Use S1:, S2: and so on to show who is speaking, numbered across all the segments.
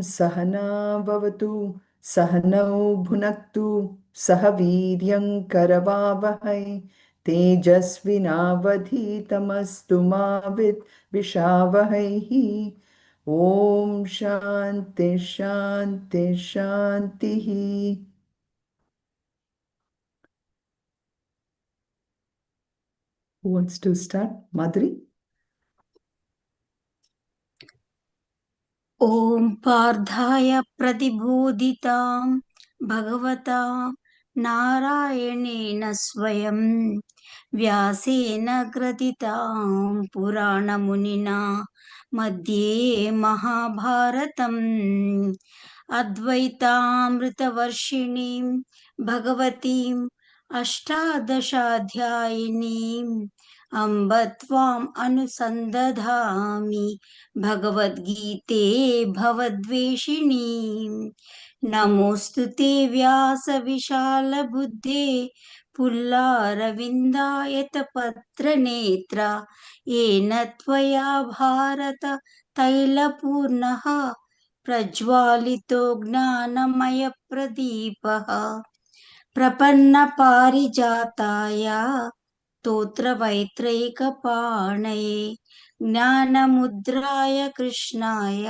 S1: Sahana Vavatu Sahanau Bhunaktu Sahaviryam Karavavahai Tejasvinavadhitamastu Mavit Vishavahaihi. Om Shanti Shanti Shanti. Who wants to start? Madhuri?
S2: ॐ पार्थाय प्रतिबोधितां भगवता नारायणेन स्वयं व्यासेन ग्रथितां पुराणमुनिना मध्ये महाभारतम् अद्वैतामृतवर्षिणीं भगवतीम् अष्टादशाध्यायिनीम् अम्ब त्वाम् अनुसन्दधामि भगवद्गीते भवद्वेषिणीम् नमोऽस्तु ते व्यासविशालबुद्धे पुल्लारविन्दायतपत्रनेत्र येन त्वया भारत तैलपूर्णः प्रज्वालितो ज्ञानमयप्रदीपः प्रपन्नपारिजाताय स्तोत्रवैत्रैकपाणये ज्ञानमुद्राय कृष्णाय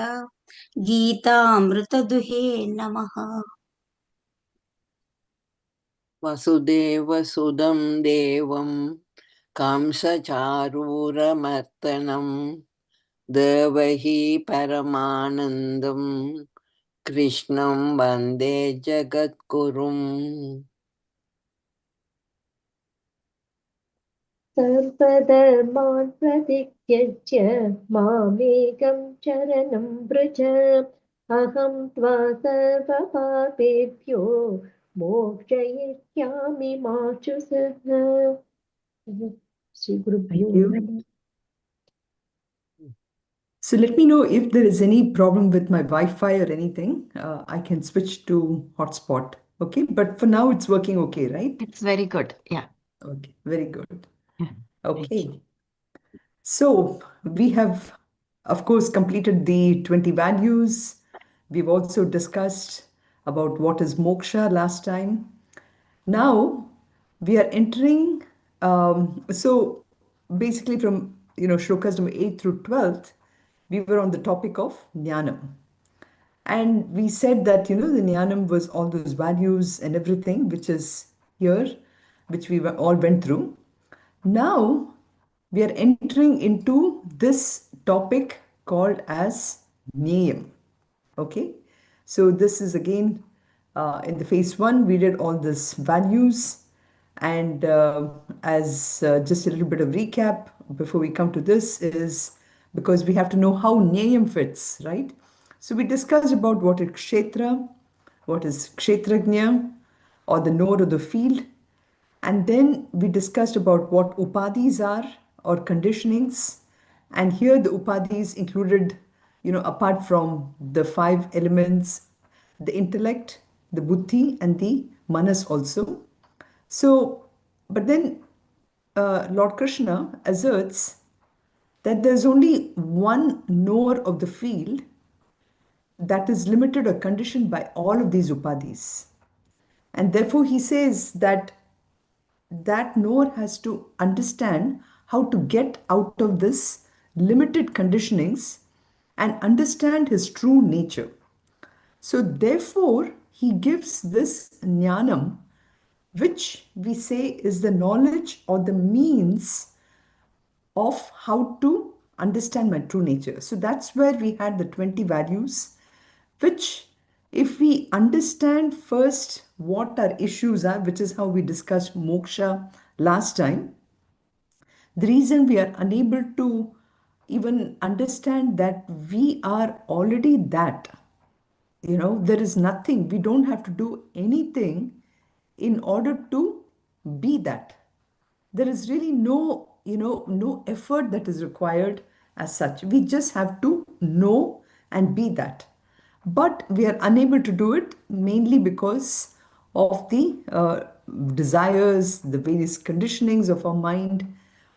S2: गीतामृतदुहे नमः।
S3: वसुदेवसुदं देवं कंसचारूरमर्दनं देवही परमानन्दं कृष्णं वन्दे जगद्गुरुम्
S4: सर्वधर्मान् परित्यज्य मामेकं शरणं व्रज अहं त्वा सर्वपापेभ्यो मोक्षयिष्यामि मा शुचः। श्री गुरुभ्यो नमः।
S1: So let me know if there is any problem with my Wi-Fi or anything. I can switch to hotspot. Okay, but for now it's working okay, right?
S5: It's very good. Yeah.
S1: Okay, very good.
S5: Yeah.
S1: Okay. So we have, of course, completed the 20 values. We've also discussed about what is moksha last time. Now we are entering, so basically from, shlokas number 8 through 12th, we were on the topic of jnanam. And we said that, the jnanam was all those values and everything, which is here, which we all went through. Now we are entering into this topic called as Niyam. Okay, so this is again in the phase one, we did all these values. And as just a little bit of recap before we come to this is because we have to know how Niyam fits, right? So we discussed about what is Kshetra, what is Kshetrajna, or the node of the field. And then we discussed about what upadhis are or conditionings. And here the upadhis included, apart from the 5 elements, the intellect, the buddhi, and the manas also. So, but then Lord Krishna asserts that there's only one knower of the field that is limited or conditioned by all of these upadhis. And therefore he says that knower has to understand how to get out of this limited conditionings and understand his true nature. So therefore, he gives this jnanam, which we say is the knowledge or the means of how to understand my true nature. So that's where we had the 20 values, which if we understand first what our issues are, which is how we discussed moksha last time, the reason we are unable to even understand that we are already that, there is nothing, we don't have to do anything in order to be that. There is really no effort that is required as such. We just have to know and be that. But we are unable to do it mainly because of the desires, the various conditionings of our mind,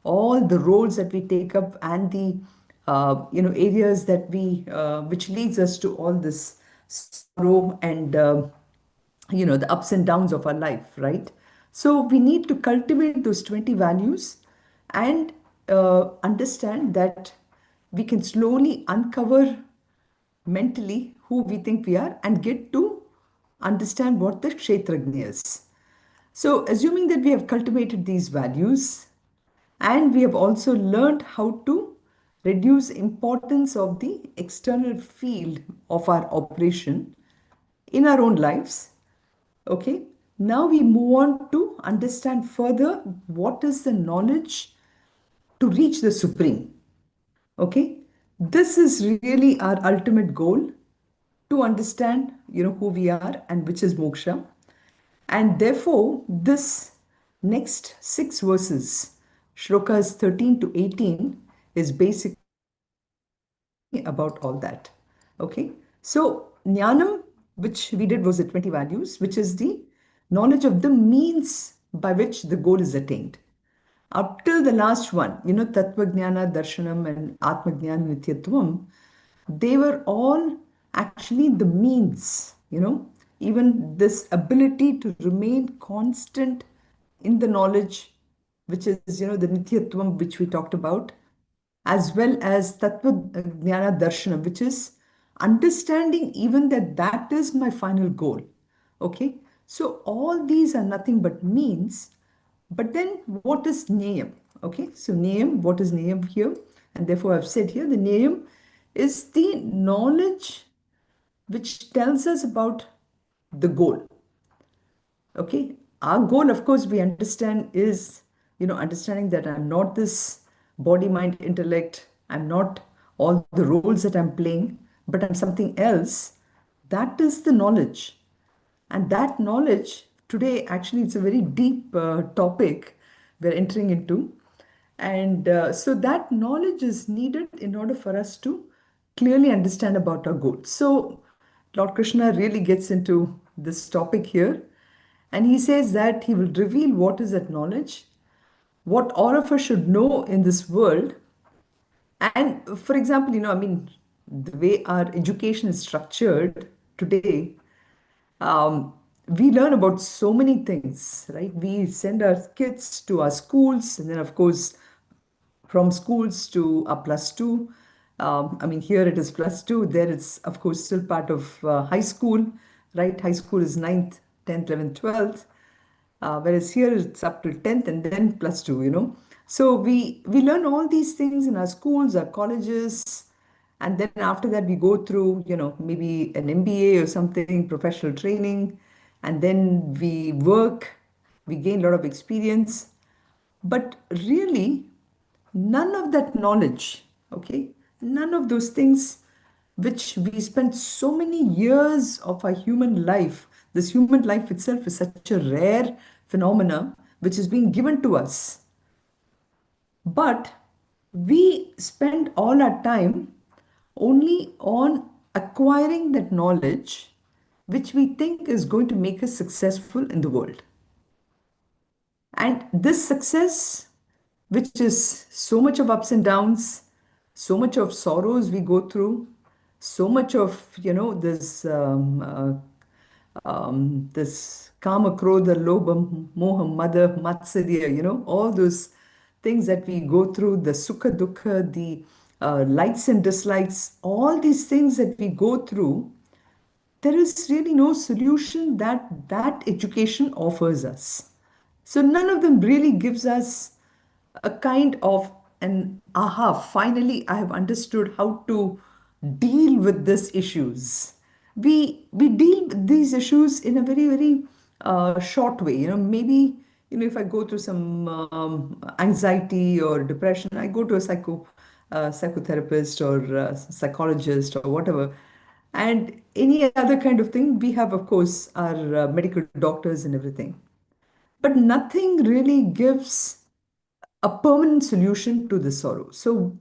S1: all the roles that we take up, and the areas that which leads us to all this sorrow, and the ups and downs of our life, right? So we need to cultivate those 20 values and understand that we can slowly uncover mentally who we think we are and get to understand what the kshetrajna is. So, assuming that we have cultivated these values and we have also learned how to reduce importance of the external field of our operation in our own lives, okay, now we move on to understand further what is the knowledge to reach the supreme. Okay, this is really our ultimate goal, to understand who we are and which is moksha. And therefore this next six verses, shlokas 13 to 18, is basically about all that. Okay, so jnanam, which we did, was the 20 values, which is the knowledge of the means by which the goal is attained. Up till the last one, Tattva Jnana, Darshanam, and Atma Jnana, Nityatvam, they were all actually the means, even this ability to remain constant in the knowledge, which is, the Nityatvam, which we talked about, as well as Tattva Jnana Darshanam, which is understanding even that that is my final goal. Okay, so all these are nothing but means. But then what is Nayam? Okay, so Nayam, what is Nayam here? And therefore I've said here the Nayam is the knowledge which tells us about the goal. Okay, our goal, of course, we understand is, understanding that I'm not this body, mind, intellect, I'm not all the roles that I'm playing, but I'm something else. That is the knowledge. And that knowledge, today, actually, it's a very deep topic we're entering into. And so that knowledge is needed in order for us to clearly understand about our goals. So Lord Krishna really gets into this topic here. And he says that he will reveal what is that knowledge, what all of us should know in this world. And for example, the way our education is structured today, we learn about so many things, right? We send our kids to our schools, and then, of course, from schools to a plus two. Here it is plus two. There it's, of course, still part of high school, right? High school is ninth, 10th, 11th, 12th. Whereas here it's up to 10th and then plus two, So we learn all these things in our schools, our colleges, and then after that we go through, maybe an MBA or something, professional training, and then we work, we gain a lot of experience. But really, none of that knowledge, okay, none of those things which we spent so many years of our human life, this human life itself is such a rare phenomena which is being given to us. But we spend all our time only on acquiring that knowledge which we think is going to make us successful in the world. And this success, which is so much of ups and downs, so much of sorrows we go through, so much of, this kama, krodha, lobha, moha, mada, matsarya, all those things that we go through, the sukha, dukkha, the likes and dislikes, all these things that we go through, there is really no solution that that education offers us. So none of them really gives us a kind of an aha, finally I have understood how to deal with these issues. We deal with these issues in a very, very short way. Maybe, if I go through some anxiety or depression, I go to a psychotherapist or psychologist or whatever. And any other kind of thing, we have, of course, our medical doctors and everything. But nothing really gives a permanent solution to the sorrow. So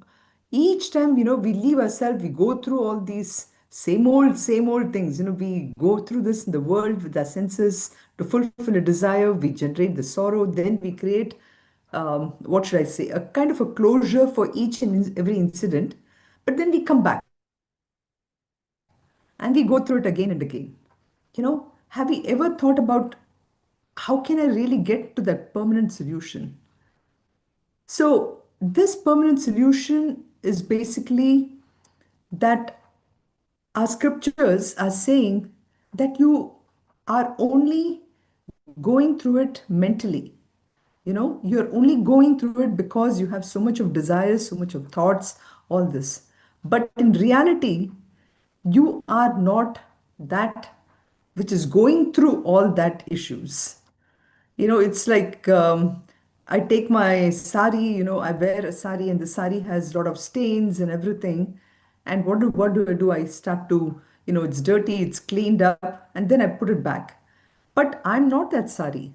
S1: each time, we leave ourselves, we go through all these same old things. We go through this in the world with our senses to fulfill a desire, we generate the sorrow, then we create, what should I say, a kind of a closure for each and every incident. But then we come back. And then we come back and we go through it again and again. Have we ever thought about how can I really get to that permanent solution? So, this permanent solution is basically that our scriptures are saying that you are only going through it mentally. You're only going through it because you have so much of desires, so much of thoughts, all this. But in reality, you are not that which is going through all that issues. It's like I take my sari, I wear a sari and the sari has a lot of stains and everything. And what do I do? I start to, it's dirty, it's cleaned up, and then I put it back. But I'm not that sari.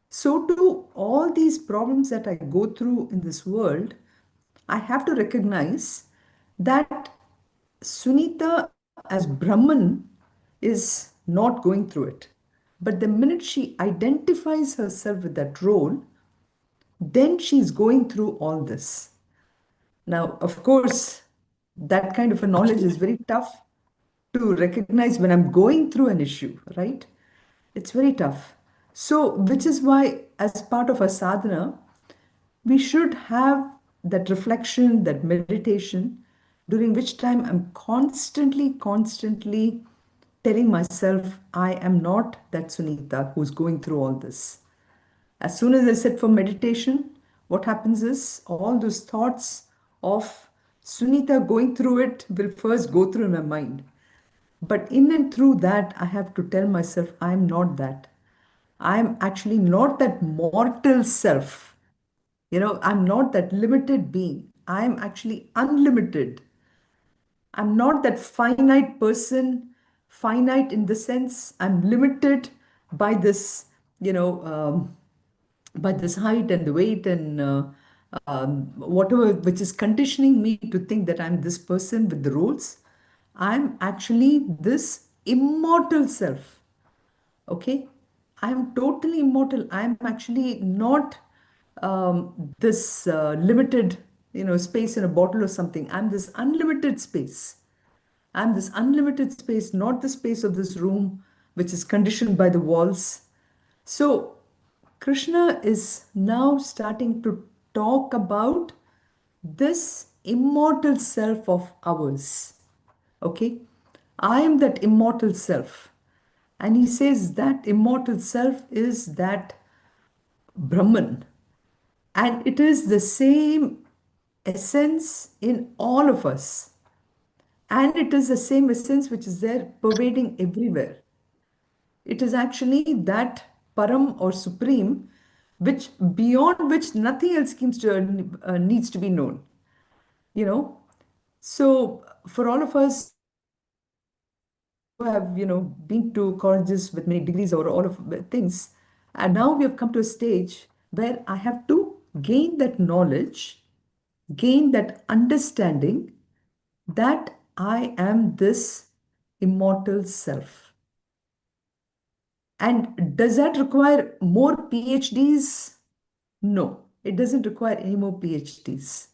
S1: So, to all these problems that I go through in this world, I have to recognize that Sunitha as Brahman is not going through it. But the minute she identifies herself with that role, then she's going through all this. Now, of course, that kind of a knowledge is very tough to recognize when I'm going through an issue, right? It's very tough. So, which is why, as part of our sadhana, we should have that reflection, that meditation, during which time I'm constantly telling myself, I am not that Sunitha who's going through all this. As soon as I sit for meditation, what happens is all those thoughts of Sunitha going through it will first go through in my mind. But in and through that, I have to tell myself, I'm not that. I'm actually not that mortal self. I'm not that limited being. I'm actually unlimited. I'm not that finite person, finite in the sense I'm limited by this, you know, by this height and the weight and whatever, which is conditioning me to think that I'm this person with the roles. I'm actually this immortal self. Okay, I'm totally immortal. I'm actually not this limited, space in a bottle or something. I'm this unlimited space. I'm this unlimited space, not the space of this room, which is conditioned by the walls. So, Krishna is now starting to talk about this immortal self of ours. Okay? I am that immortal self. And he says that immortal self is that Brahman. And it is the same essence in all of us. And it is the same essence which is there pervading everywhere. It is actually that Param or Supreme, which beyond which nothing else needs to be known. You know, so for all of us who have been to colleges with many degrees or all of things, and now we have come to a stage where I have to gain that knowledge, gain that understanding that I am this immortal self. And does that require more PhDs? No, it doesn't require any more PhDs.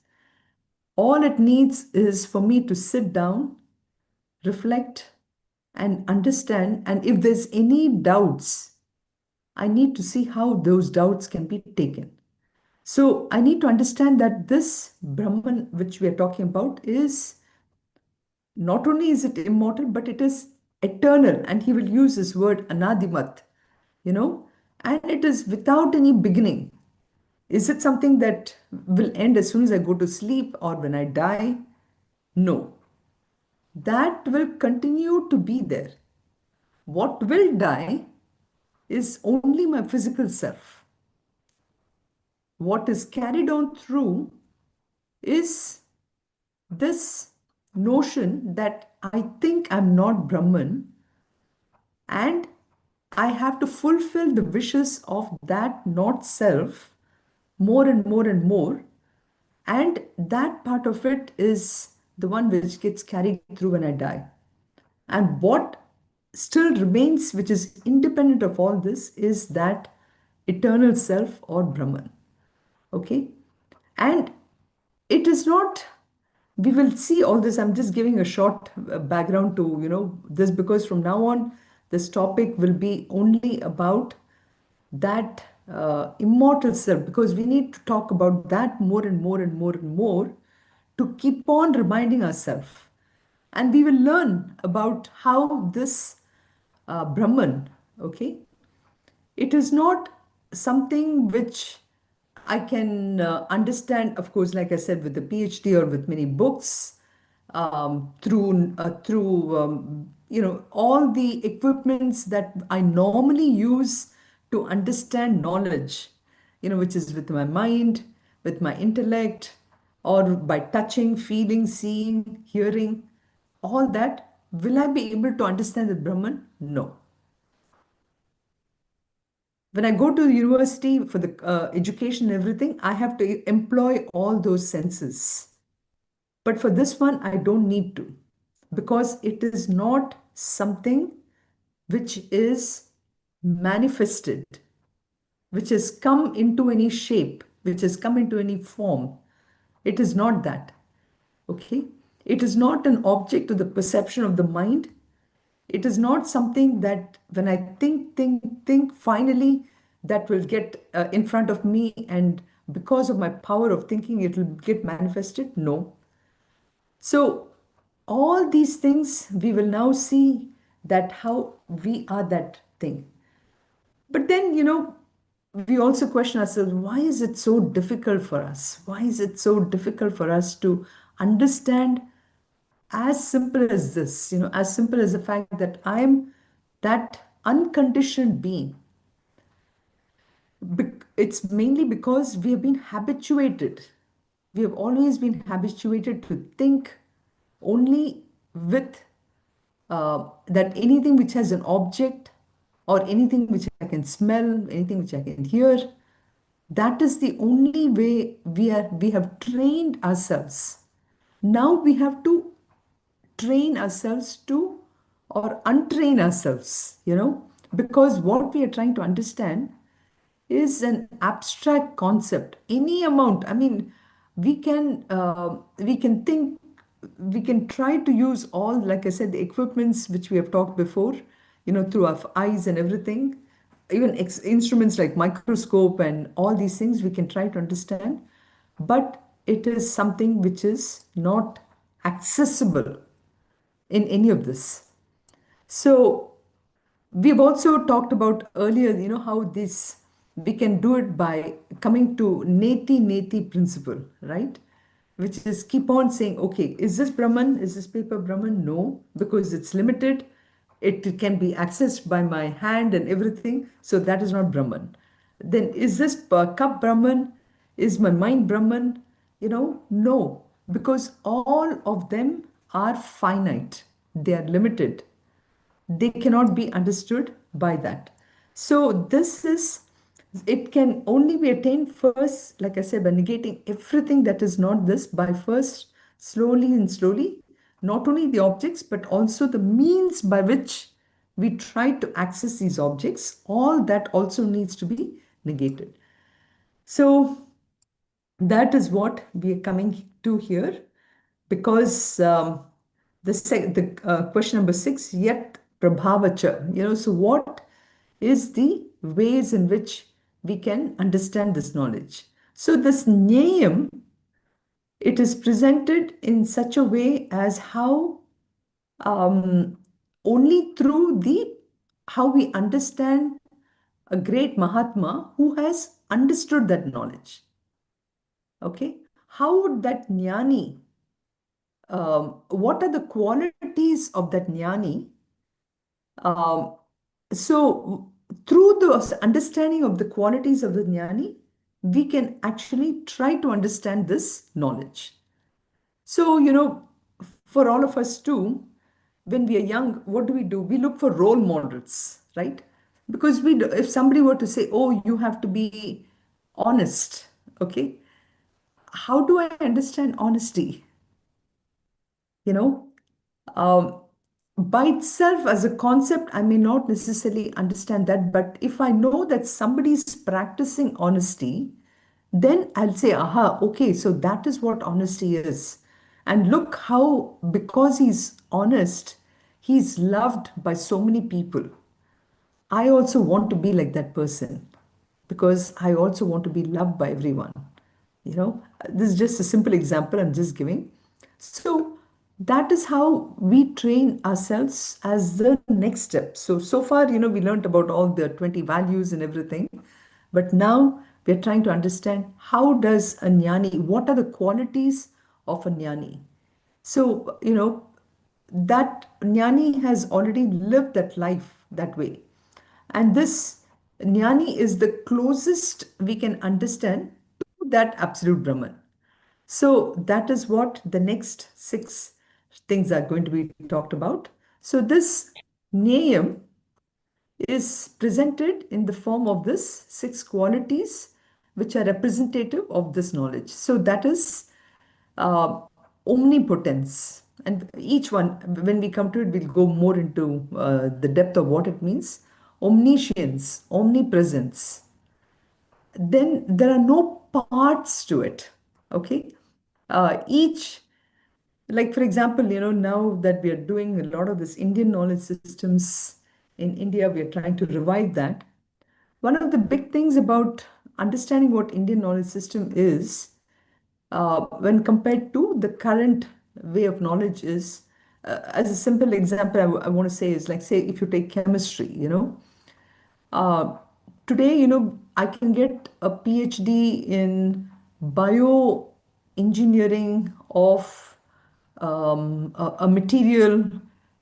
S1: All it needs is for me to sit down, reflect, and understand. And if there's any doubts, I need to see how those doubts can be taken. So I need to understand that this Brahman, which we are talking about, is not only is it immortal, but it is eternal. And he will use this word anadimat, and it is without any beginning. Is it something that will end as soon as I go to sleep or when I die? No. That will continue to be there. What will die is only my physical self. What is carried on through is this notion that I think I'm not Brahman and I have to fulfill the wishes of that not self more and more and more. And that part of it is the one which gets carried through when I die. And what still remains, which is independent of all this, is that eternal self or Brahman. Okay? And it is not we will see all this. I'm just giving a short background to, this, because from now on, this topic will be only about that immortal self, because we need to talk about that more and more and more and more to keep on reminding ourselves. And we will learn about how this Brahman, okay, it is not something which I can understand, of course, like I said, with the PhD or with many books, through all the equipments that I normally use to understand knowledge, which is with my mind, with my intellect, or by touching, feeling, seeing, hearing, all that. Will I be able to understand the Brahman? No. When I go to university for the education and everything, I have to employ all those senses. But for this one, I don't need to, because it is not something which is manifested, which has come into any shape, which has come into any form. It is not that. Okay? It is not an object of the perception of the mind. It is not something that when I think, finally that will get in front of me, and because of my power of thinking, it will get manifested. No. So, all these things we will now see that how we are that thing. But then, we also question ourselves, why is it so difficult for us? Why is it so difficult for us to understand as simple as this, as simple as the fact that I'm that unconditioned being? It's mainly because we have been habituated. We have always been habituated to think only with that anything which has an object, or anything which I can smell, anything which I can hear, that is the only way we have trained ourselves. Now we have to train ourselves to, or untrain ourselves, because what we are trying to understand is an abstract concept. Any amount, I mean, we can think, we can try to use all, like I said, the equipments which we have talked before, through our eyes and everything, even instruments like microscope and all these things we can try to understand, but it is something which is not accessible in any of this. So we've also talked about earlier, how this we can do it by coming to neti neti principle, right? Which is keep on saying, okay, is this Brahman? Is this paper Brahman? No, because it's limited. It can be accessed by my hand and everything. So that is not Brahman. Then is this cup Brahman? Is my mind Brahman? No, because all of them are finite. They are limited. They cannot be understood by that. So it can only be attained first, like I said, by negating everything that is not this, by first slowly and slowly, not only the objects, but also the means by which we try to access these objects. All that also needs to be negated. So that is what we are coming to here, because the question number 6, yet prabhavacha, so what is the ways in which we can understand this knowledge? So this nyayam, it is presented in such a way as how um, only through the how we understand a great Mahatma who has understood that knowledge. Okay, how would that jnani, what are the qualities of that jnani? Um, so, through the understanding of the qualities of the jnani, we can actually try to understand this knowledge. So, for all of us too, when we are young, what do? We look for role models, right? Because if somebody were to say, oh, you have to be honest, okay, how do I understand honesty? You know, um, by itself as a concept, I may not necessarily understand that. But if I know that somebody is practicing honesty, then I'll say, aha, okay, so that is what honesty is. And look how, because he's honest, he's loved by so many people. I also want to be like that person because I also want to be loved by everyone. This is just a simple example I'm just giving. So that is how we train ourselves as the next step. So far, we learned about all the 20 values and everything. But now we're trying to understand how does a jnani, what are the qualities of a jnani? So, that jnani has already lived that life that way. And this jnani is the closest we can understand to that absolute Brahman. So that is what the next six things are going to be talked about. So this Neyam is presented in the form of this six qualities which are representative of this knowledge. So that is uh, omnipotence. And each one, when we come to it, we'll go more into the depth of what it means. Omniscience, omnipresence. Then there are no parts to it. Okay. Each, like for example, now that we are doing a lot of this Indian knowledge systems in India, we are trying to revive that. One of the big things about understanding what Indian knowledge system is, when compared to the current way of knowledge, is, as a simple example, I want to say is like, say, if you take chemistry, uh, today, I can get a PhD in bioengineering of a material,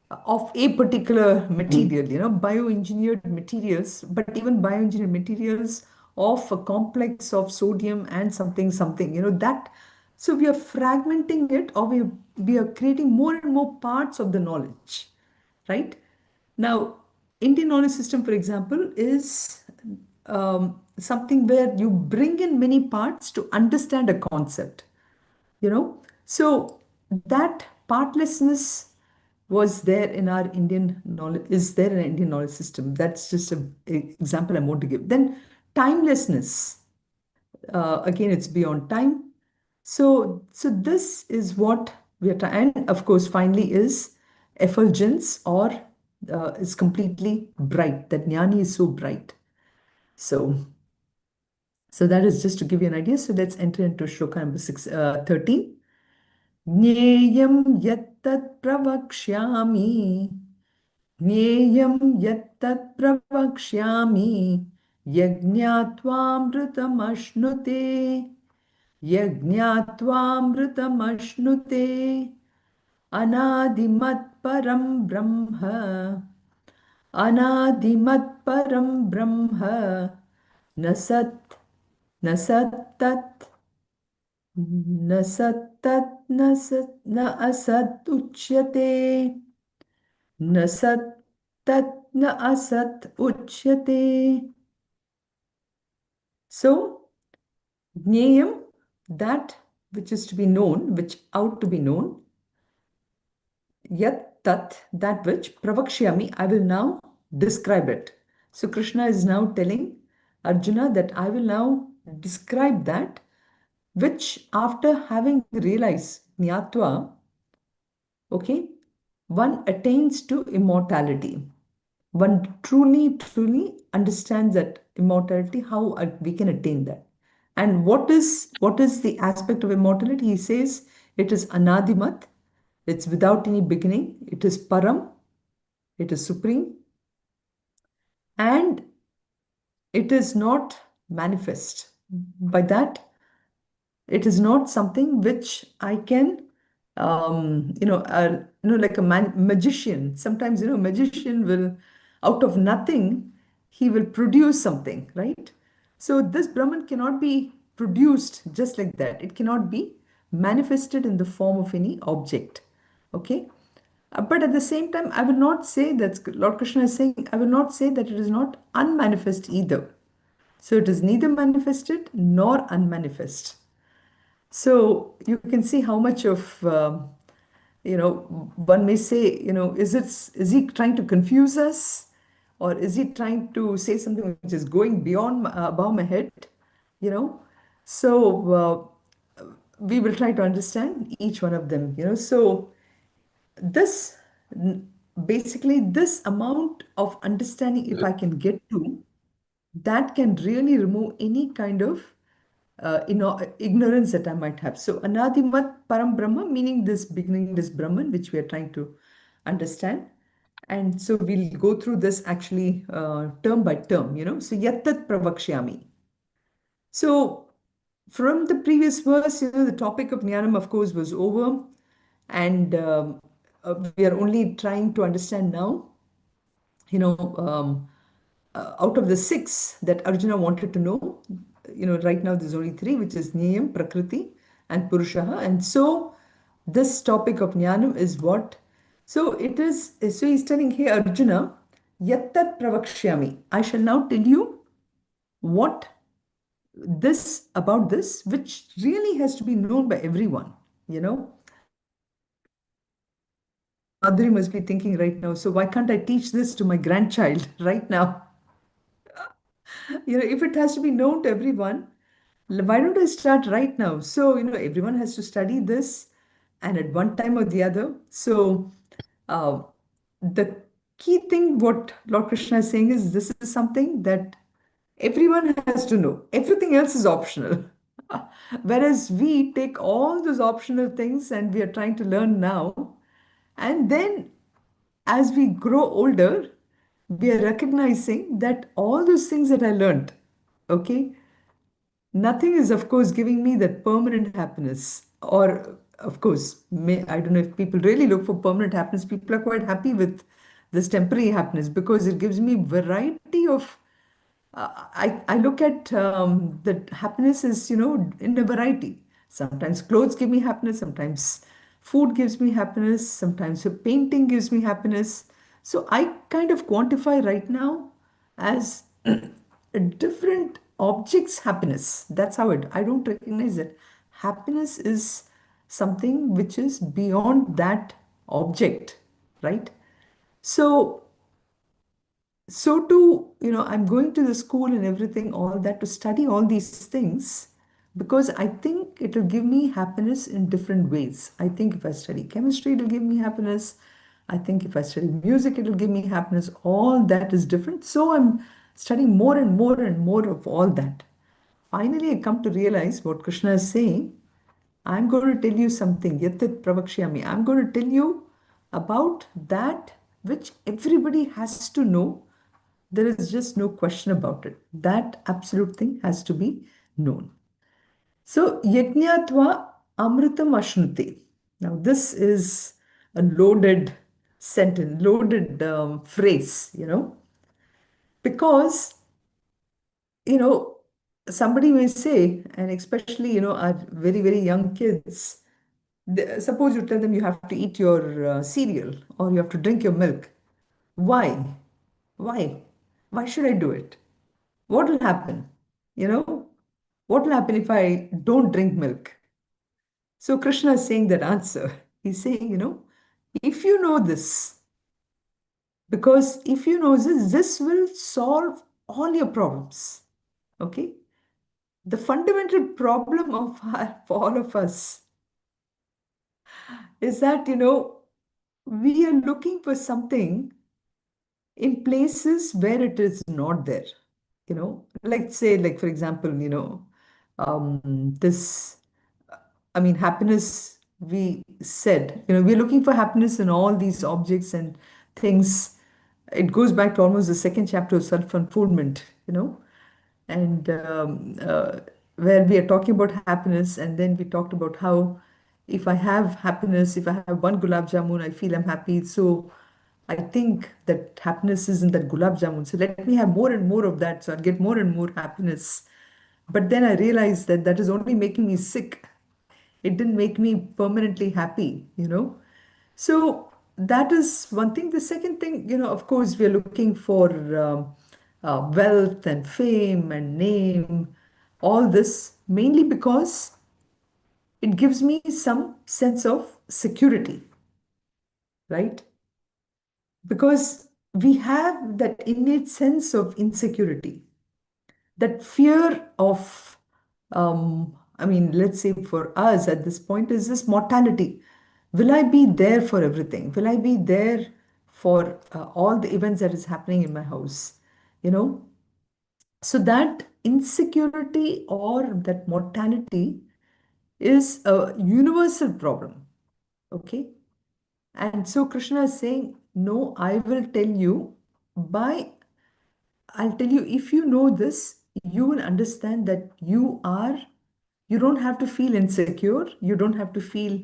S1: of a particular material, bioengineered materials, but even bioengineered materials of a complex of sodium and something, something, that. So we are fragmenting it, or we are creating more and more parts of the knowledge, right? Now, Indian knowledge system, for example, is something where you bring in many parts to understand a concept, So that partlessness was there in our Indian knowledge, is there in our Indian knowledge system. That's just an example I want to give. Then timelessness. Again, it's beyond time. So this is what we are trying. And of course, finally is effulgence, or is completely bright. That jnani is so bright. So, so that is just to give you an idea. So let's enter into shloka number 13. Jneyam yattat pravakshyami, Jneyam yattat pravakshyami, Yajñātvāmritam ashnute, Yajñātvāmritam ashnute, Anadimat param brahma, Anadimat param brahma, Nasat, Nasat न सत्तत् न सत् न असत् उच्यते न सत्तत् न असत् उच्यते. So, Jneyam, that which is to be known, which ought to be known, Yat Tat, that which, Pravakshyami, I will now describe it. So, Krishna is now telling Arjuna that I will now describe that, which after having realized Jnatva, okay, one attains to immortality. One truly, truly understands that immortality, how we can attain that. And what is the aspect of immortality? He says it is anadimat, it's without any beginning, it is param, it is supreme, and it is not manifest. By that, it is not something which I can, like a magician. Sometimes, magician will, out of nothing, he will produce something, right? So this Brahman cannot be produced just like that. It cannot be manifested in the form of any object. Okay. But at the same time, I will not say that Lord Krishna is saying, I will not say that it is not unmanifest either. So it is neither manifested nor unmanifest. So you can see how much of, one may say, is he trying to confuse us, or is he trying to say something which is going beyond, above my head, you know? So we will try to understand each one of them, So this, basically, this amount of understanding, if I can get to, that can really remove any kind of ignorance that I might have. So Anadimat Param Brahma, meaning this beginning, this Brahman, which we are trying to understand. And so we'll go through this actually term by term, So Yattat Pravakshyami. So from the previous verse, the topic of Jnanam, of course, was over. And we are only trying to understand now, you know, out of the six that Arjuna wanted to know, right now there's only three, which is Jnayam, Prakriti, and Purushaha. And so this topic of Jnanam is what? So it is, so he's telling, hey Arjuna, Yattat Pravakshyami. I shall now tell you what this about this, which really has to be known by everyone, Madhuri must be thinking right now, so why can't I teach this to my grandchild right now? If it has to be known to everyone, why don't I start right now? So, everyone has to study this and at one time or the other. So, uh, the key thing, what Lord Krishna is saying is this is something that everyone has to know. Everything else is optional. Whereas we take all those optional things and we are trying to learn now. And then as we grow older, we are recognizing that all those things that I learned, okay, nothing is, of course, giving me that permanent happiness. Or, of course, I don't know if people really look for permanent happiness. People are quite happy with this temporary happiness because it gives me variety of I look at that happiness is, in a variety. Sometimes clothes give me happiness, sometimes food gives me happiness, sometimes a painting gives me happiness. So I kind of quantify right now as a different object's happiness. That's how I don't recognize it. Happiness is something which is beyond that object, right? So too, I'm going to the school and everything, all that, to study all these things because I think it will give me happiness in different ways. I think if I study chemistry, it'll give me happiness. I think if I study music, it'll give me happiness. All that is different. So I'm studying more and more and more of all that. Finally, I come to realize what Krishna is saying. I'm going to tell you something. Yatit Pravakshyami. I'm going to tell you about that which everybody has to know. There is just no question about it. That absolute thing has to be known. So, Yajñatva Amritam Ashnuti. Now, this is a loaded sentence, loaded phrase, because, you know, somebody may say, and especially, our very, very young kids, suppose you tell them you have to eat your cereal or you have to drink your milk. Why? Why? Why should I do it? What will happen? You know, what will happen if I don't drink milk? So Krishna is saying that answer. He's saying, if you know this, because if you know this, this will solve all your problems. Okay? The fundamental problem of for all of us is that, we are looking for something in places where it is not there. Like say, like for example, this, I mean, happiness, we said, we're looking for happiness in all these objects and things. It goes back to almost the second chapter of self-unfoldment, and where we are talking about happiness, and then we talked about how if I have happiness, if I have one gulab jamun, I feel I'm happy. So I think that happiness is in that gulab jamun. So let me have more and more of that. So I'll get more and more happiness. But then I realized that that is only making me sick. It didn't make me permanently happy. So that is one thing. The second thing, of course, we're looking for wealth and fame and name, all this mainly because it gives me some sense of security, right? Because we have that innate sense of insecurity, that fear of, I mean, let's say for us at this point is this mortality. Will I be there for everything? Will I be there for all the events that is happening in my house? You know, so that insecurity or that mortality is a universal problem. Okay. And so Krishna is saying, no, I will tell you by, I'll tell you, if you know this, you will understand that you don't have to feel insecure. You don't have to feel,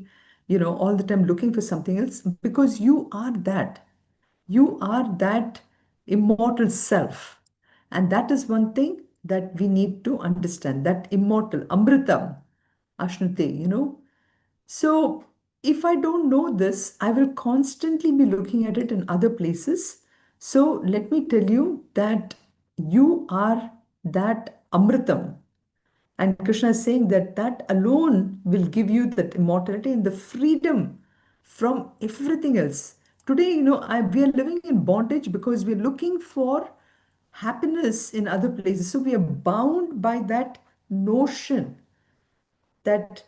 S1: all the time looking for something else because you are that. You are that immortal self. And that is one thing that we need to understand, that immortal, Amritam, Ashnute, So if I don't know this, I will constantly be looking at it in other places. So let me tell you that you are that Amritam. And Krishna is saying that that alone will give you that immortality and the freedom from everything else. Today, we are living in bondage because we're looking for happiness in other places. So we are bound by that notion that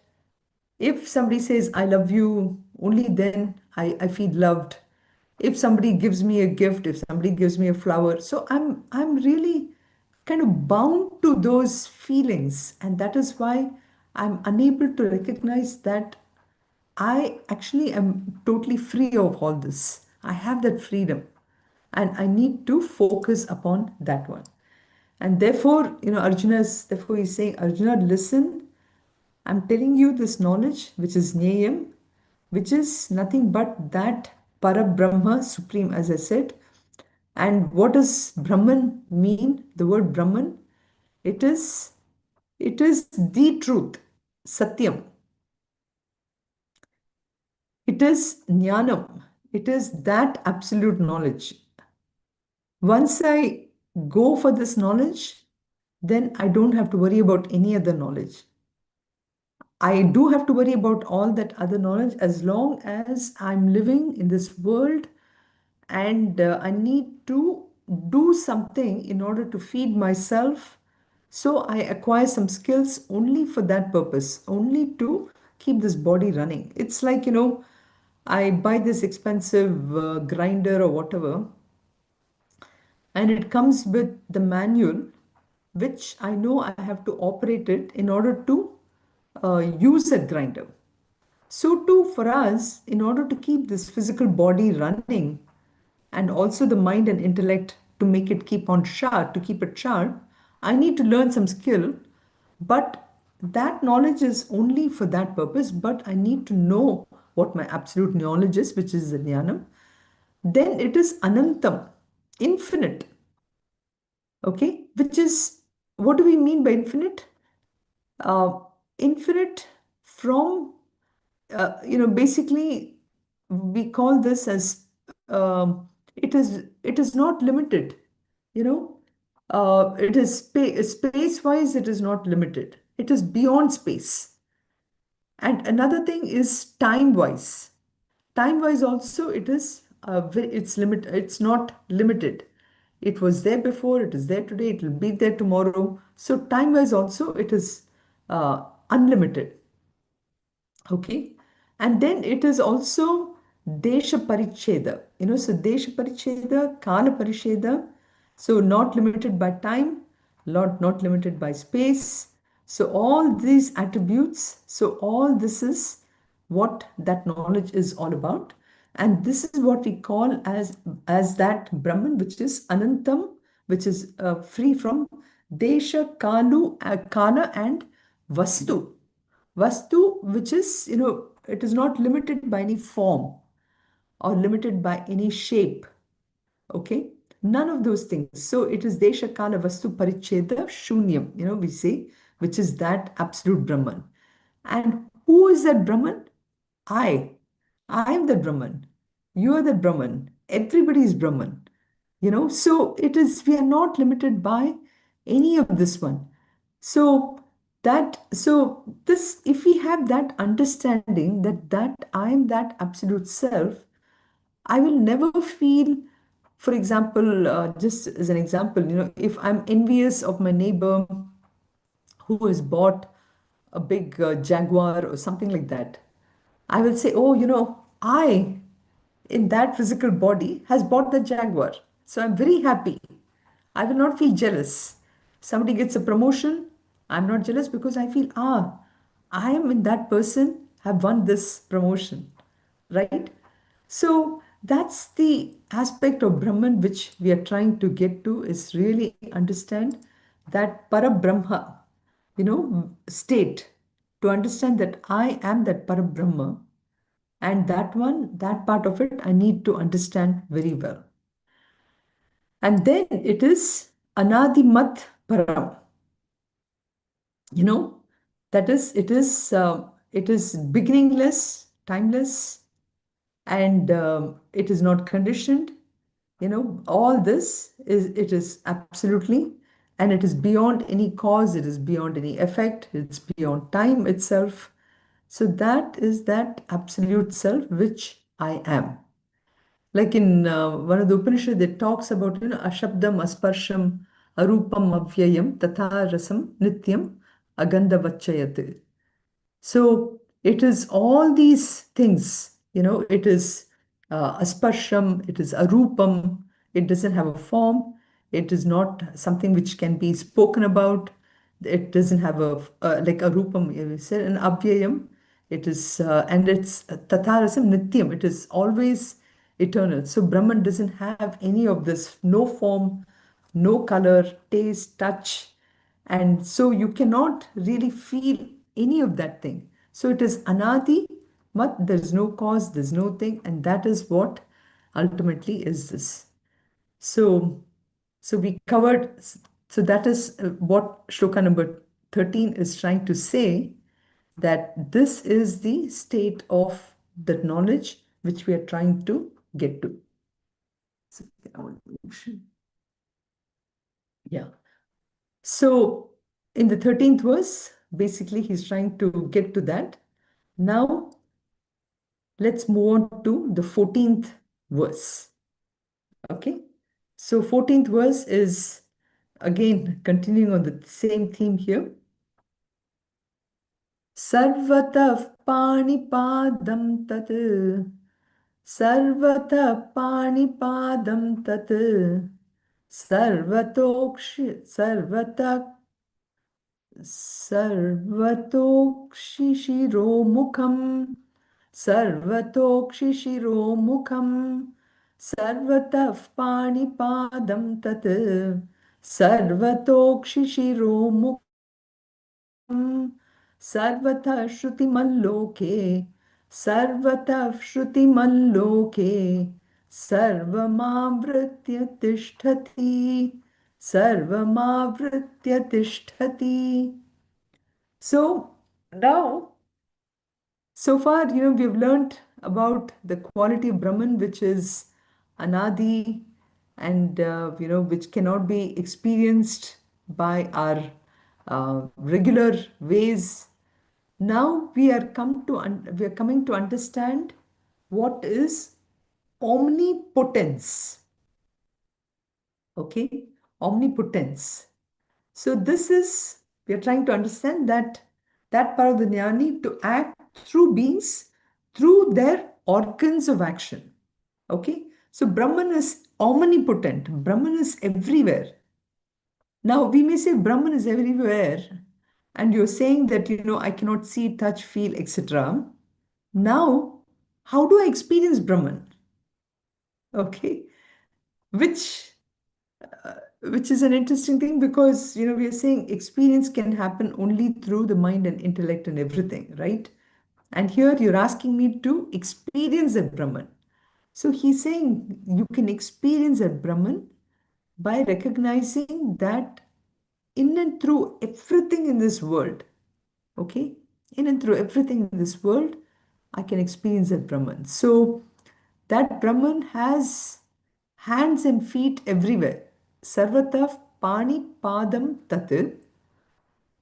S1: if somebody says, I love you, only then I feel loved. If somebody gives me a gift, if somebody gives me a flower. So I'm really kind of bound to those feelings. And that is why I'm unable to recognize that I actually am totally free of all this. I have that freedom. And I need to focus upon that one. And therefore, therefore he's saying, Arjuna, listen, I'm telling you this knowledge, which is Nyayam, which is nothing but that Parabrahma, Supreme, as I said. And what does Brahman mean? The word Brahman, it is, it is the truth, Satyam. It is Jnanam. It is that absolute knowledge. Once I go for this knowledge, then I don't have to worry about any other knowledge. I do have to worry about all that other knowledge as long as I'm living in this world and I need to do something in order to feed myself. So I acquire some skills only for that purpose, only to keep this body running. It's like, I buy this expensive grinder or whatever, and it comes with the manual, which I know I have to operate it in order to use that grinder. So too for us, in order to keep this physical body running and also the mind and intellect to make it keep on sharp, to keep it sharp, I need to learn some skill. But that knowledge is only for that purpose. But I need to know what my absolute knowledge is, which is the jnanam. Then it is anantam, infinite. Okay, which is, what do we mean by infinite? Uh, Infinite from basically we call this as it is not limited. You know, it is space wise. It is not limited. It is beyond space. And another thing is time wise. Time wise also it is it's limit. It's not limited. It was there before. It is there today. It will be there tomorrow. So time wise also it is unlimited. Okay. And then it is also Desha Paricheda. So Desha Paricheda, Kala Paricheda. So not limited by time, not limited by space. So all these attributes, so all this is what that knowledge is all about. And this is what we call as that Brahman, which is Anantam, which is free from Desha, Kala and Vastu. Vastu, which is, it is not limited by any form or limited by any shape. Okay. None of those things. So it is Desha Kala Vastu Paricheda Shunyam, we say, which is that absolute Brahman. And who is that Brahman? I. I am the Brahman. You are the Brahman. Everybody is Brahman. So it is, we are not limited by any of this one. So so this, if we have that understanding that I am that absolute self, I will never feel, for example, just as an example, if I'm envious of my neighbor who has bought a big jaguar or something like that, I will say, oh, I, in that physical body, has bought the jaguar. So I'm very happy. I will not feel jealous. Somebody gets a promotion, I'm not jealous because I feel, I am in that person, have won this promotion, right? So that's the aspect of Brahman which we are trying to get to, is really understand that Parabrahma, state, to understand that I am that Parabrahma, and that one, that part of it, I need to understand very well. And then it is Anadimat Param. You know, that is, it is beginningless, timeless, and it is not conditioned. All this is, it is absolutely, and it is beyond any cause, it is beyond any effect, it's beyond time itself. So that is that absolute self which I am. Like in one of the Upanishad, it talks about, Ashabdam, Asparsham, Arupam, Avyayam, Tatha Rasam, Nityam, Agandhavachayat. So it is all these things, it is asparsham, it is arupam, it doesn't have a form, it is not something which can be spoken about, it doesn't have a, like arupam, you said, and abhyayam, it is, and it's tatharasam nityam, it is always eternal. So Brahman doesn't have any of this, no form, no color, taste, touch, and so you cannot really feel any of that thing. So it is anadi, but there's no cause, there's no thing, and that is what ultimately is this. So, so we covered, so that is what shloka number 13 is trying to say, that this is the state of the knowledge which we are trying to get to. So, yeah. So in the 13th verse, basically he's trying to get to that. Now let's move on to the 14th verse. Okay. So 14th verse is again continuing on the same theme here. Sarvatah panipadam tat. Sarvatah panipadam tat. Sarvatokshi sarvatah सर्वतोक्षिशिरोमुखं सर्वतोक्षिशिरोमुखं सर्वतः पाणिपादं तत् सर्वतोक्षिशिरोमुखं सर्वतः श्रुतिमल्लोके सर्वतः श्रुतिमल्लोके सर्वमावृत्य तिष्ठति सर्वमावृत्य तिष्ठति. So now, so far, we've learned about the quality of Brahman, which is anadi, and which cannot be experienced by our regular ways. Now we are coming to understand what is omnipotence. Okay, omnipotence. So this is, we are trying to understand that part of the jnani to act through beings, through their organs of action. Okay, so Brahman is omnipotent. Brahman is everywhere. Now we may say Brahman is everywhere, and you're saying that I cannot see, touch, feel, etc. Now, how do I experience Brahman? Okay, which which is an interesting thing, because we are saying experience can happen only through the mind and intellect and everything, right? And here you're asking me to experience that Brahman. So he's saying you can experience that Brahman by recognizing that in and through everything in this world, okay, in and through everything in this world, I can experience that Brahman. So that Brahman has hands and feet everywhere. Sarvatah pani padam tat.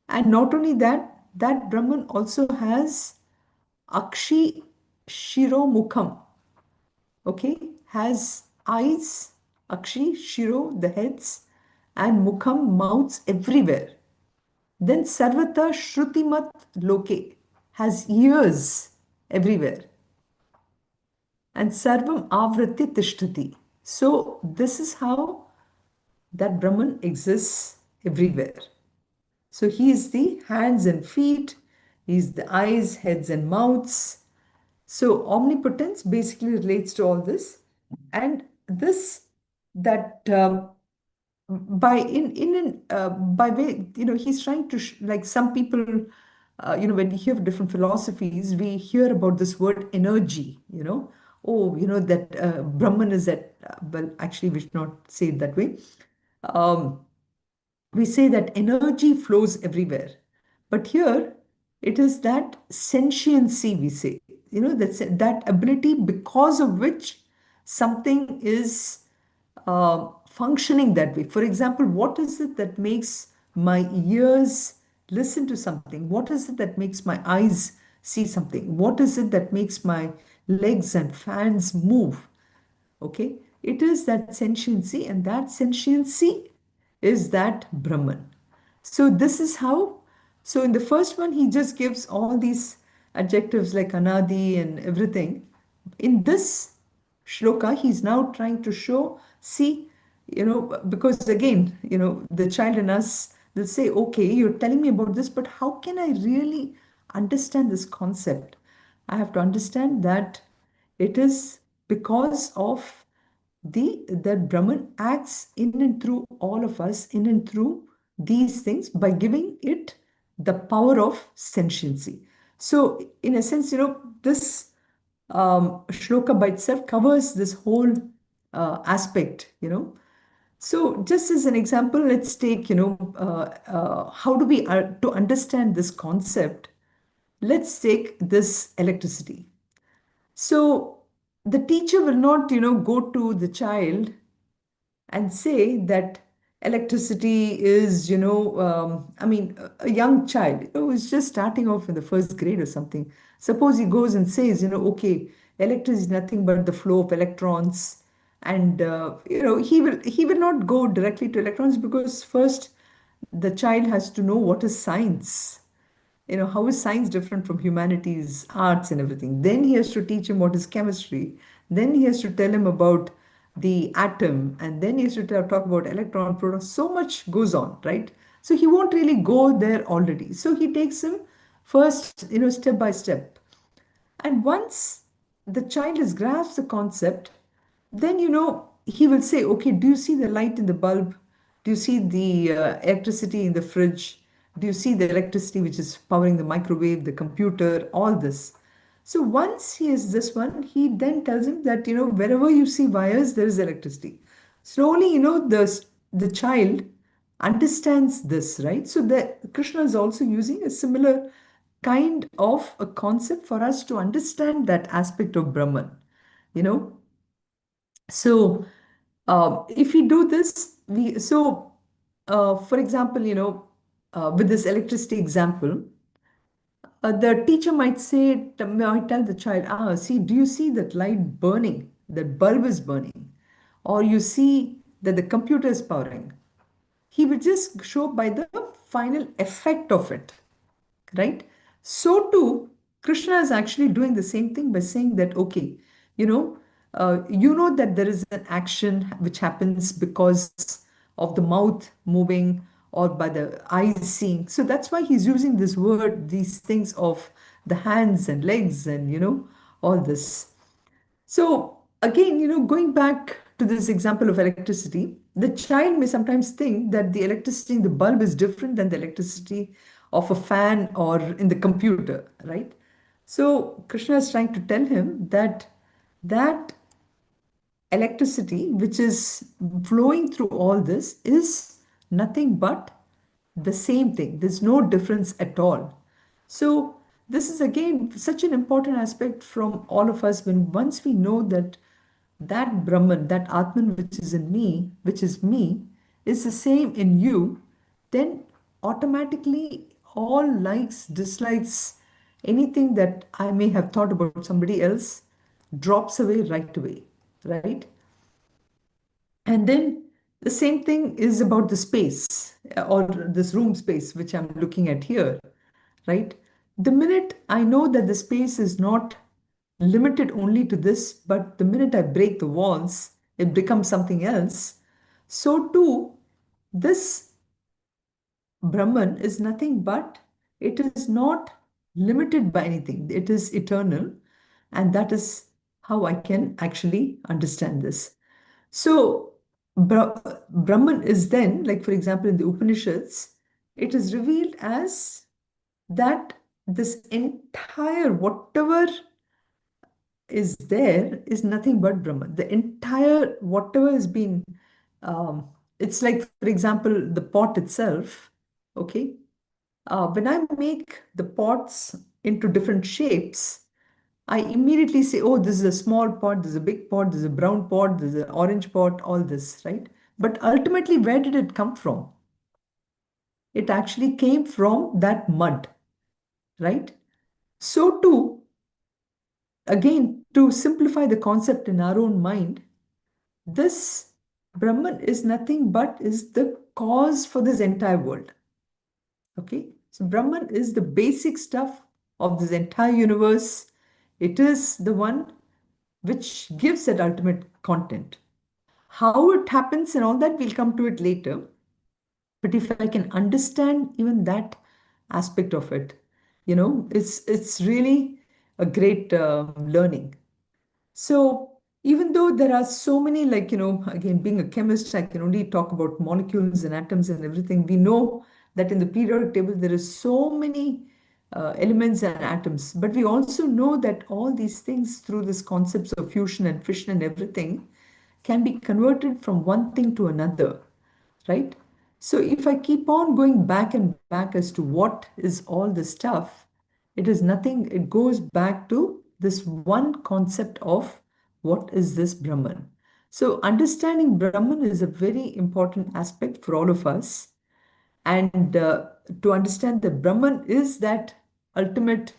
S1: And not only that, that Brahman also has akshi shiro mukham. Okay, has eyes, akshi, shiro, the heads, and mukham, mouths everywhere. Then Sarvata Shrutimat Loke has ears everywhere. And Sarvam Avritya Tishtati. So this is how that Brahman exists everywhere. So he is the hands and feet, he is the eyes, heads, and mouths. So omnipotence basically relates to all this, and this that by by way, he's trying to like some people, when we hear different philosophies, we hear about this word energy. Oh, that Brahman is that. Well, actually, we should not say it that way. Um, we say that energy flows everywhere. But here, it is that sentiency, we say, that ability because of which something is functioning that way. For example, what is it that makes my ears listen to something? What is it that makes my eyes see something? What is it that makes my legs and fans move? Okay, it is that sentiency, and that sentiency is that Brahman. So this is how, so in the first one, he just gives all these adjectives like Anadi and everything. In this shloka, he's now trying to show, see, because again, the child in us will say, okay, you're telling me about this, but how can I really understand this concept? I have to understand that it is because of that Brahman acts in and through all of us, in and through these things by giving it the power of sentiency. So, in a sense, this shloka by itself covers this whole aspect. So, just as an example, let's take, how do we, to understand this concept, let's take this electricity. So the teacher will not, go to the child and say that electricity is, I mean, a young child, who is just starting off in the first grade or something. Suppose he goes and says, okay, electricity is nothing but the flow of electrons. And, he will not go directly to electrons because first the child has to know what is science. How is science different from humanities, arts, and everything? Then he has to teach him what is chemistry. Then he has to tell him about the atom. And then he has to talk about electron, proton. So much goes on, right? So he won't really go there already. So he takes him first, step by step. And once the child has grasped the concept, then he will say, okay, do you see the light in the bulb? Do you see the electricity in the fridge? Do you see the electricity which is powering the microwave, the computer, all this? So once he is this one, he then tells him that wherever you see wires, there is electricity. Slowly, the child understands this, right? So the Krishna is also using a similar kind of a concept for us to understand that aspect of Brahman. You know, so if we do this, for example, with this electricity example, the teacher might tell the child, see, do you see that light burning? That bulb is burning. Or you see that the computer is powering. He will just show by the final effect of it, right? So too, Krishna is actually doing the same thing by saying that, okay, you know, that there is an action which happens because of the mouth moving or by the eyes seeing. So that's why he's using this word, these things of the hands and legs and, all this. So again, going back to this example of electricity, the child may sometimes think that the electricity in the bulb is different than the electricity of a fan or in the computer, right? So Krishna is trying to tell him that electricity, which is flowing through all this, is nothing but the same thing. There's no difference at all. So, this is again such an important aspect from all of us when once we know that Brahman, that Atman which is in me, which is me, is the same in you, then automatically all likes, dislikes, anything that I may have thought about somebody else drops away right away, right? And then The same thing is about the space or this room space, which I'm looking at here, right? The minute I know that the space is not limited only to this, but the minute I break the walls, it becomes something else. So too, this Brahman is nothing but it is not limited by anything. It is eternal. And that is how I can actually understand this. So, Brahman is then, like for example, in the Upanishads, it is revealed as that this entire, whatever is there, is nothing but Brahman. The entire, whatever has been, it's like, for example, the pot itself, okay? When I make the pots into different shapes, I immediately say, oh, this is a small pot, this is a big pot, this is a brown pot, this is an orange pot, all this, right? But ultimately, where did it come from? It actually came from that mud, right? So too, again, to simplify the concept in our own mind, this Brahman is nothing but is the cause for this entire world. Okay, so Brahman is the basic stuff of this entire universe. It is the one which gives that ultimate content. How it happens and all that, we'll come to it later. But if I can understand even that aspect of it, it's really a great learning. So even though there are so many, like, again, being a chemist, I can only talk about molecules and atoms and everything. We know that in the periodic table, there is so many elements and atoms. But we also know that all these things through this concepts of fusion and fission and everything can be converted from one thing to another, right? So if I keep on going back and back as to what is all this stuff, it is nothing, it goes back to this one concept of what is this Brahman. So understanding Brahman is a very important aspect for all of us. And to understand that Brahman is that ultimate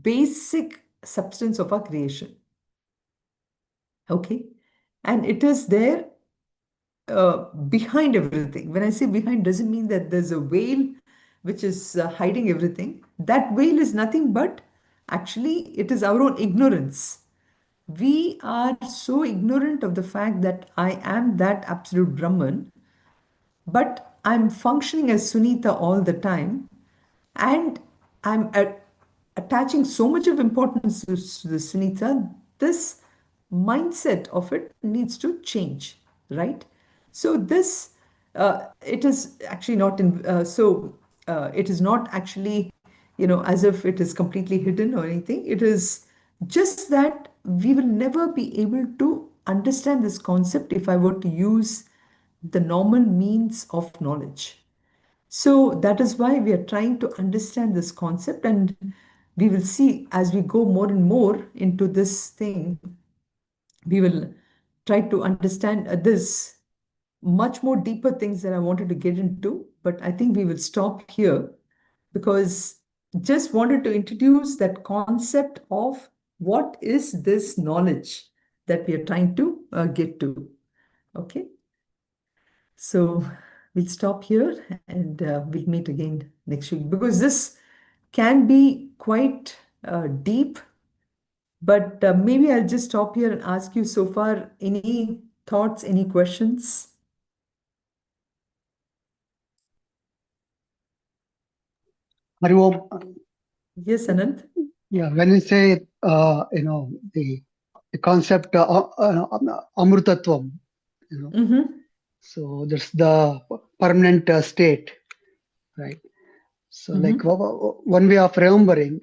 S1: basic substance of our creation. Okay. And it is there behind everything. When I say behind, doesn't mean that there's a veil which is hiding everything. That veil is nothing but actually it is our own ignorance. We are so ignorant of the fact that I am that absolute Brahman, but I'm functioning as Sunitha all the time, and I'm attaching so much of importance to the Sunitha. This mindset of it needs to change, right? So this, it is actually not in, it is not actually, as if it is completely hidden or anything. It is just that we will never be able to understand this concept if I were to use the normal means of knowledge. So that is why we are trying to understand this concept, and we will see as we go more and more into this thing, we will try to understand this much more deeper things that I wanted to get into. But I think we will stop here because just wanted to introduce that concept of what is this knowledge that we are trying to get to. Okay. So we'll stop here and we'll meet again next week because this can be quite deep. But maybe I'll just stop here and ask you so far any thoughts, any questions?
S5: Hari Om.
S1: Yes, Anand?
S5: Yeah, when we say, the concept Amrutatvam,
S1: Mm-hmm.
S5: so that's the permanent state, right? So, like
S1: Mm-hmm.
S5: one way of remembering,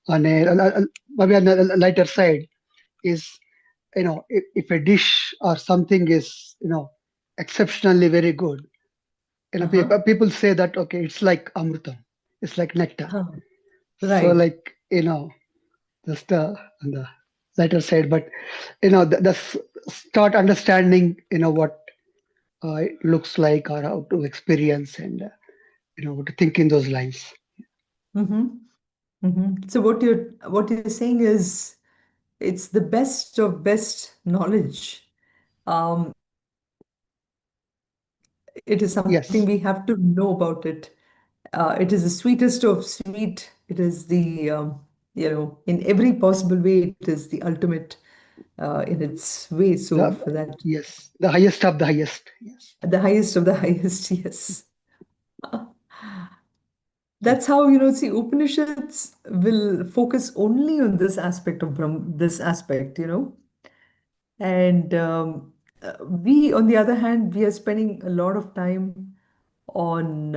S5: on maybe on the lighter side is, if a dish or something is, exceptionally very good,
S1: Uh-huh.
S5: people say that, okay, it's like Amrutam, it's like nectar.
S1: Huh.
S5: So,
S1: Right.
S5: like, just on the lighter side, but start understanding, what it looks like or how to experience and to think in those lines.
S1: Mm-hmm. Mm-hmm. So what you're saying is it's the best of best knowledge. Um, It is something
S5: Yes.
S1: we have to know about it. It is the sweetest of sweet. It is in every possible way, it is the ultimate in its way. So
S5: The
S1: for that,
S5: yes, the highest of the highest. Yes.
S1: the highest of the highest, yes. That's how, see, Upanishads will focus only on this aspect of this aspect. And we, on the other hand, we are spending a lot of time on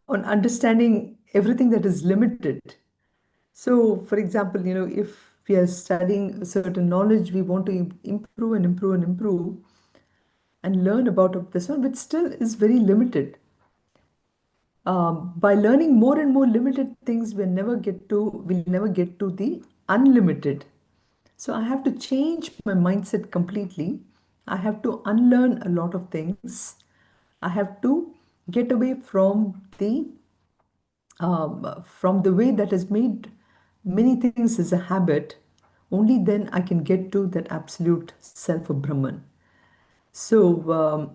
S1: on understanding everything that is limited. So, for example, if we are studying a certain knowledge, we want to improve and improve and improve and learn about this one, which still is very limited. By learning more and more limited things, we'll never get to the unlimited. So I have to change my mindset completely. I have to unlearn a lot of things. I have to get away from the way that has made many things as a habit. Only then I can get to that absolute self of Brahman. So,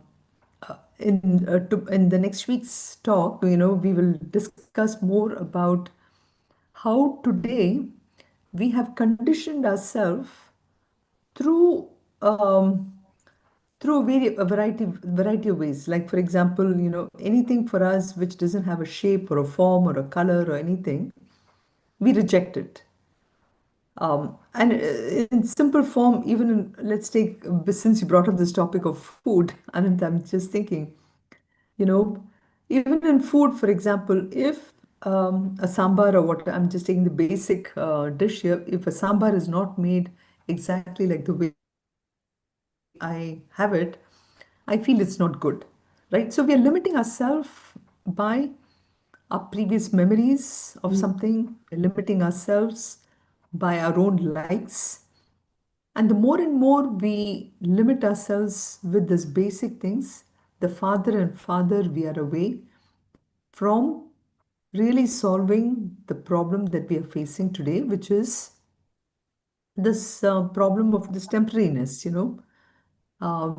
S1: in the next week's talk, we will discuss more about how today we have conditioned ourselves through a variety of ways. Like for example, anything for us which doesn't have a shape or a form or a color or anything, we reject it. And in simple form, even let's take, since you brought up this topic of food, Anant, I'm just thinking, you know, even in food, for example, if a sambar or what, I'm just taking the basic dish here, if a sambar is not made exactly like the way I have it, I feel it's not good, right? So we are limiting ourselves by our previous memories of
S2: Mm.
S1: something, we're limiting ourselves by our own likes. And the more and more we limit ourselves with these basic things, the farther and farther we are away from really solving the problem that we are facing today, which is this problem of this temporariness.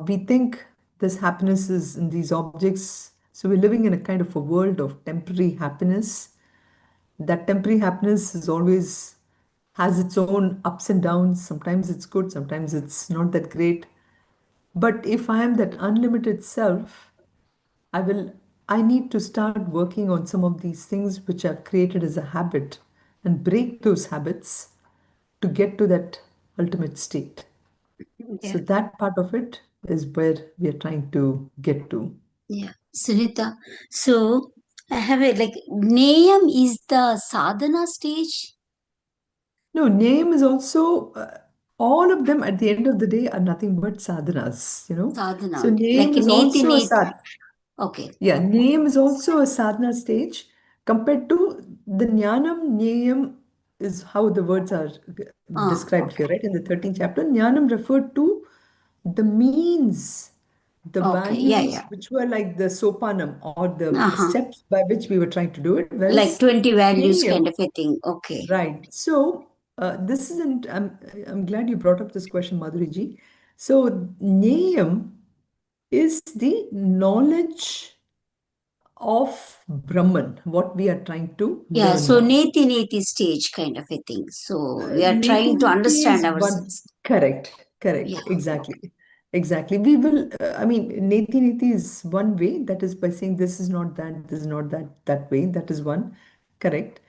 S1: We think this happiness is in these objects. So we're living in a kind of a world of temporary happiness. That temporary happiness is always has its own ups and downs. Sometimes it's good, sometimes it's not that great. But if I am that unlimited self, I will I need to start working on some of these things which I've created as a habit and break those habits to get to that ultimate state.
S2: Yeah,
S1: So that part of it is where we are trying to get to.
S2: yeah. Sunita. So I have a like Nayam is the sadhana stage.
S1: No, name is also all of them at the end of the day are nothing but sadhanas.
S2: Sadhana
S1: So
S2: only. Like
S1: name is
S2: Neti
S1: also a
S2: Neti.
S1: sad.
S2: Okay.
S1: Yeah, name is also a sadhana stage compared to the jnanam, nyayam is how the words are described here,
S2: Okay.
S1: right? In the 13th chapter, jnanam referred to the means, the
S2: Okay. Yeah,
S1: values
S2: yeah.
S1: which were like the sopanam or the
S2: Uh-huh.
S1: steps by which we were trying to do it,
S2: Like
S1: whereas
S2: 20 values kind
S1: nyayam,
S2: of a thing. Okay.
S1: right. So this isn't, I'm glad you brought up this question, Madhuriji. So nyayam is the knowledge of Brahman, what we are trying to
S2: Yeah,
S1: learn
S2: so
S1: now.
S2: Neti stage kind of a thing. So we are
S1: Neti
S2: trying to
S1: Neti
S2: understand
S1: is one,
S2: ourselves.
S1: correct,
S2: Yeah.
S1: exactly. Exactly. We will, I mean, Neti Neti is one way, that is by saying this is not that, this is not that way, that is one, correct.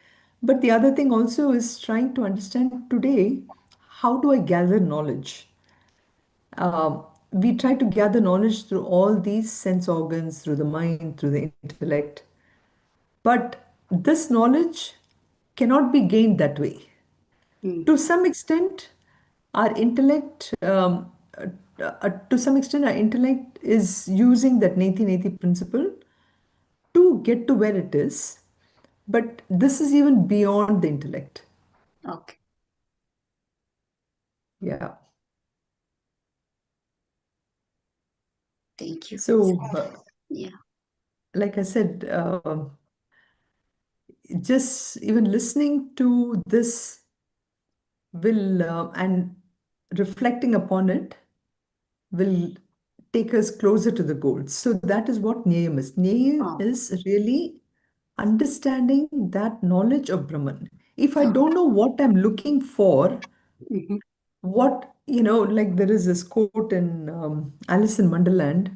S1: But the other thing also is trying to understand today, how do I gather knowledge? We try to gather knowledge through all these sense organs, through the mind, through the intellect. But this knowledge cannot be gained that way.
S2: Mm.
S1: To some extent, our intellect, to some extent, our intellect is using that Neti Neti principle to get to where it is. But this is even beyond the intellect.
S2: Okay.
S1: Yeah.
S2: Thank you.
S1: So,
S2: Yeah.
S1: like I said, just even listening to this will and reflecting upon it will take us closer to the goal. So that is what Nyayam is. Nyayam is really understanding that knowledge of Brahman. If I don't know what I'm looking for,
S2: Mhm.
S1: what, like there is this quote in Alice in Wonderland,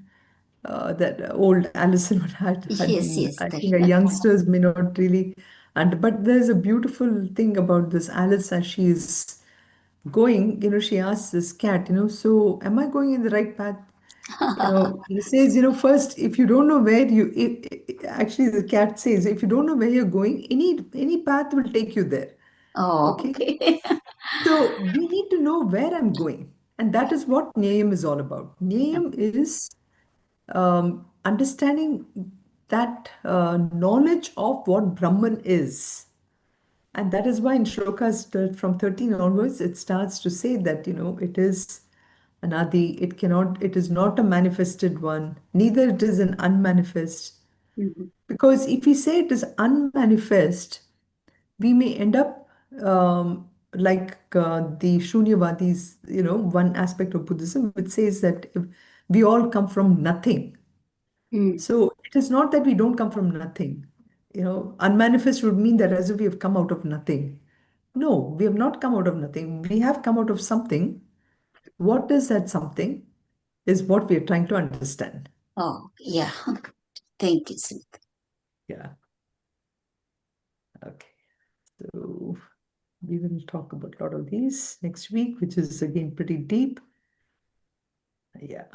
S1: that old Alice in Wonderland had
S2: Yes,
S1: been,
S2: yes,
S1: I
S2: that
S1: think our youngsters may not really, but there's a beautiful thing about this Alice as she is going, she asks this cat, so am I going in the right path? He says, first, if you don't know where actually the cat says, if you don't know where you're going, any path will take you there.
S2: Oh,
S1: Okay.
S2: okay.
S1: So we need to know where I'm going. And that is what Nyayam is all about. Nyayam is understanding that knowledge of what Brahman is. And that is why in shlokas from 13 onwards, it starts to say that, it is an adi, it is not a manifested one, neither it is an unmanifest.
S2: Mhm.
S1: Because if we say it is unmanifest, we may end up like the Shunyavadis, one aspect of Buddhism, which says that if we all come from nothing.
S2: Mm.
S1: So it is not that we don't come from nothing. Unmanifest would mean that as if we have come out of nothing. No, we have not come out of nothing. We have come out of something. What is that something is what we are trying to understand.
S2: Oh, yeah. Thank you, Sunitha.
S1: Yeah. Okay. So we will talk about a lot of these next week, which is again pretty deep. Yeah.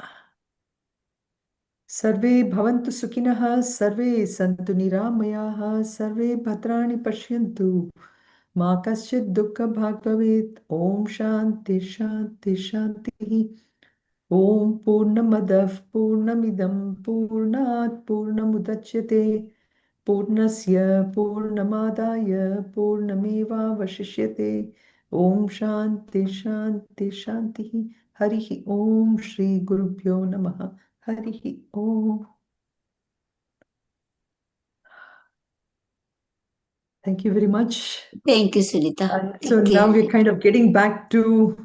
S1: Sarve bhavantu sukhinah, sarve santu niramayaha, sarve bhadrani pashyantu, ma kaschid dukkha bhag bhavet. Om shanti shanti shanti. Om Purnamadav Purnamidam Purnat Purnamudachyate Purnasya Purnamadaya Purnameva Vashishyate. Om Shanti Shanti Shanti. Harihi Om Shri Gurubhyo Namaha. Harihi Om. Thank you very much.
S2: Thank you, Sunitha.
S1: So now we're kind of getting back to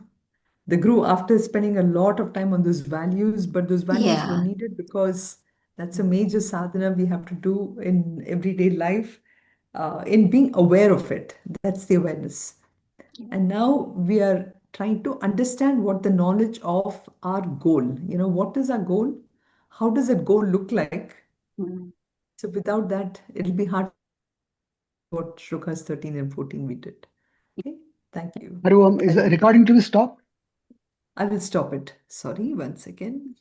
S1: the guru after spending a lot of time on those values, but those values were
S2: Yeah.
S1: needed because that's a major sadhana we have to do in everyday life, in being aware of it. That's the awareness. And now we are trying to understand what the knowledge of our goal, what is our goal? How does that goal look like?
S2: Mm.
S1: So without that, it'll be hard what shlokas 13 and 14 we did. Okay, thank you.
S5: Haru, is the recording to be stopped?
S1: I will stop it. Sorry, one second.